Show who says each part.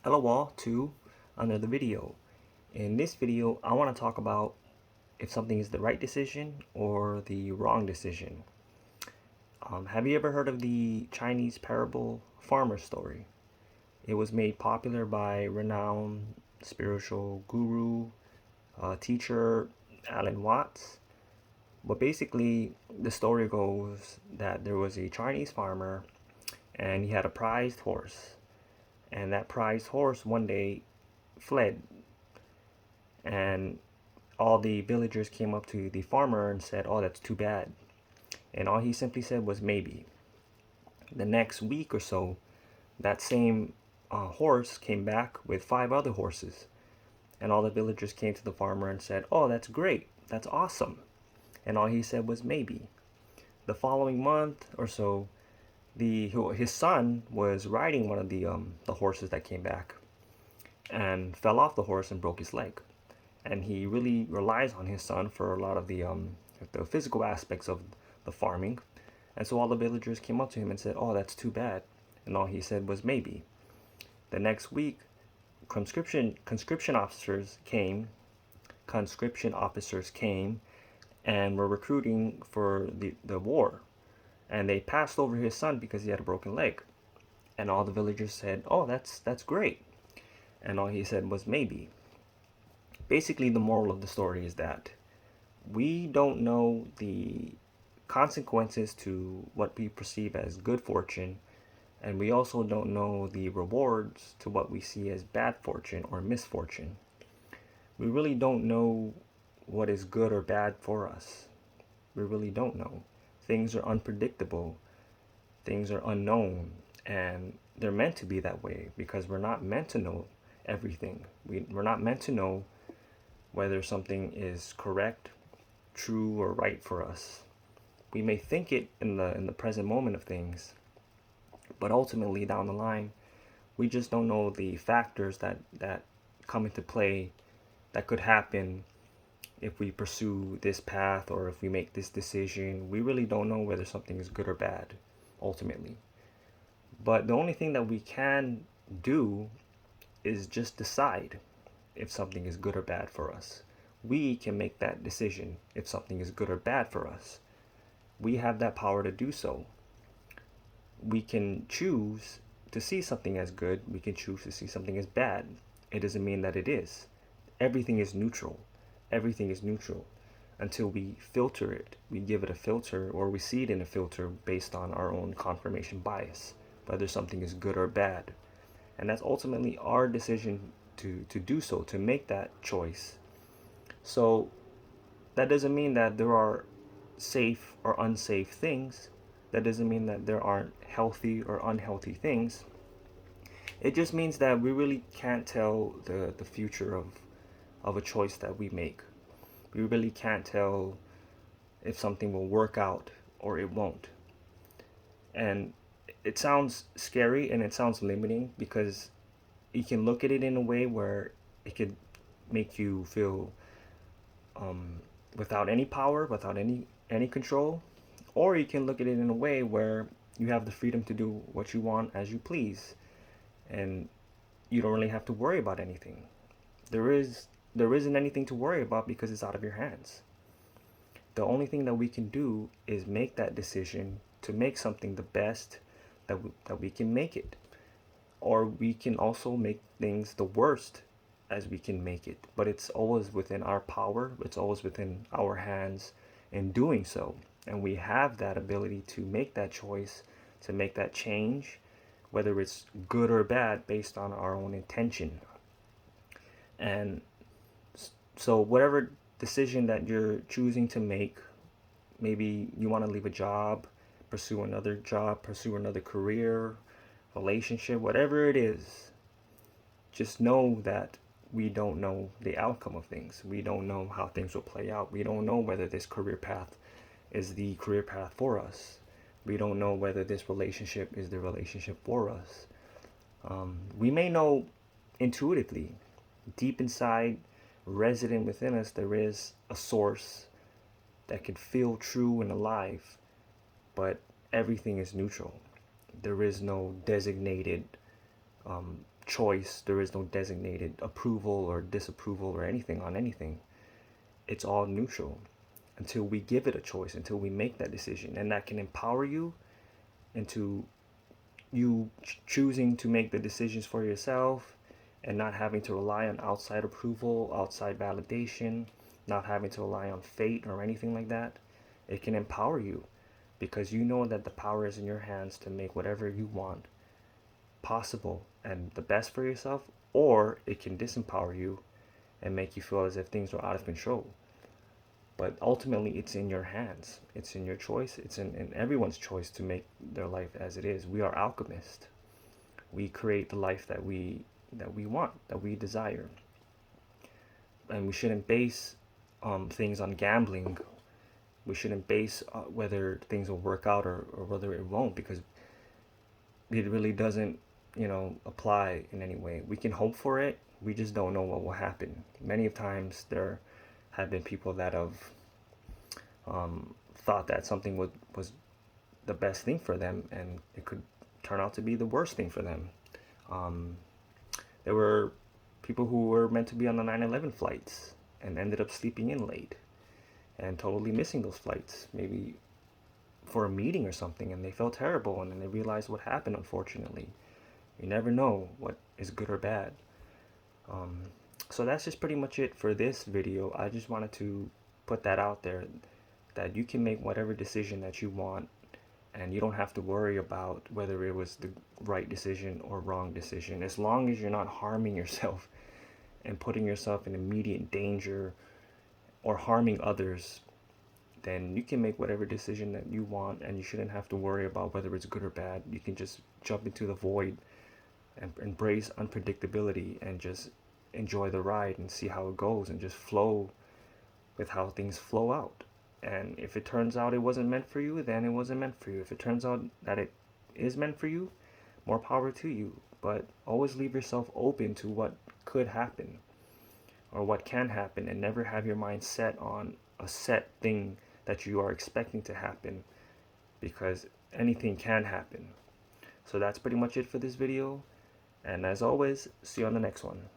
Speaker 1: Hello all to another video. In this video, I want to talk about if something is the right decision or the wrong decision. Have you ever heard of the Chinese parable farmer story? It was made popular by renowned spiritual guru, teacher Alan Watts. But basically, the story goes that there was a Chinese farmer and he had a prized horse. And that prized horse one day fled, and all the villagers came up to the farmer and said, "Oh, that's too bad." And all he simply said was maybe. The next week or so, that same horse came back with five other horses. And all the villagers came to the farmer and said, "Oh, that's great. That's awesome." And all he said was maybe. The following month or so, his son was riding one of the horses that came back and fell off the horse and broke his leg. And he really relies on his son for a lot of the physical aspects of the farming. And so all the villagers came up to him and said, "Oh, that's too bad." And all he said was maybe. The next week, conscription officers came. Conscription officers came and were recruiting for the war. And they passed over his son because he had a broken leg. And all the villagers said, "Oh, that's great." And all he said was maybe. Basically, the moral of the story is that we don't know the consequences to what we perceive as good fortune, and we also don't know the rewards to what we see as bad fortune or misfortune. We really don't know what is good or bad for us. We really don't know. Things are unpredictable, things are unknown, and they're meant to be that way because we're not meant to know everything. We're not meant to know whether something is correct, true, or right for us. We may think it in the present moment of things, but ultimately down the line, we just don't know the factors that come into play that could happen if we pursue this path or if we make this decision. We really don't know whether something is good or bad ultimately. But the only thing that we can do is just decide if something is good or bad for us. We can make that decision if something is good or bad for us. We have that power to do so. We can choose to see something as good, we can choose to see something as bad. It doesn't mean that it is. Everything is neutral. Everything is neutral until we filter it. We give it a filter or we see it in a filter based on our own confirmation bias, whether something is good or bad. And that's ultimately our decision to do so, to make that choice. So that doesn't mean that there are safe or unsafe things. That doesn't mean that there aren't healthy or unhealthy things. It just means that we really can't tell the future of a choice that we make. We really can't tell if something will work out or it won't. And it sounds scary and it sounds limiting because you can look at it in a way where it could make you feel um, without any power, without any control, or you can look at it in a way where you have the freedom to do what you want as you please, and you don't really have to worry about anything. There isn't anything to worry about because it's out of your hands. The only thing that we can do is make that decision to make something the best that we can make it, or we can also make things the worst as we can make it. But it's always within our power, it's always within our hands in doing so. And we have that ability to make that choice, to make that change, whether it's good or bad, based on our own intention. And so, whatever decision that you're choosing to make, maybe you want to leave a job, pursue another career, relationship, whatever it is, just know that we don't know the outcome of things. We don't know how things will play out. We don't know whether this career path is the career path for us. We don't know whether this relationship is the relationship for us. We may know intuitively, deep inside, resident within us, there is a source that can feel true and alive, but everything is neutral. There is no designated choice. There is no designated approval or disapproval or anything on anything. It's all neutral until we give it a choice, until we make that decision. And that can empower you into you choosing to make the decisions for yourself and not having to rely on outside approval, outside validation, not having to rely on fate or anything like that. It can empower you because you know that the power is in your hands to make whatever you want possible and the best for yourself, or it can disempower you and make you feel as if things are out of control. But ultimately, it's in your hands. It's in your choice. It's in everyone's choice to make their life as it is. We are alchemists. We create the life that we want, that we desire. And we shouldn't base things on gambling. We shouldn't base whether things will work out or whether it won't, because it really doesn't, apply in any way. We can hope for it. We just don't know what will happen. Many of times there have been people that have thought that something was the best thing for them, and it could turn out to be the worst thing for them. There were people who were meant to be on the 9/11 flights and ended up sleeping in late and totally missing those flights, maybe for a meeting or something, and they felt terrible, and then they realized what happened. Unfortunately, you never know what is good or bad. So that's just pretty much it for this video. I just wanted to put that out there, that you can make whatever decision that you want, and you don't have to worry about whether it was the right decision or wrong decision, as long as you're not harming yourself and putting yourself in immediate danger or harming others. Then you can make whatever decision that you want, and you shouldn't have to worry about whether it's good or bad. You can just jump into the void and embrace unpredictability and just enjoy the ride and see how it goes, and just flow with how things flow out. And if it turns out it wasn't meant for you, then it wasn't meant for you. If it turns out that it is meant for you, more power to you. But always leave yourself open to what could happen or what can happen, and never have your mind set on a set thing that you are expecting to happen, because anything can happen. So that's pretty much it for this video. And as always, see you on the next one.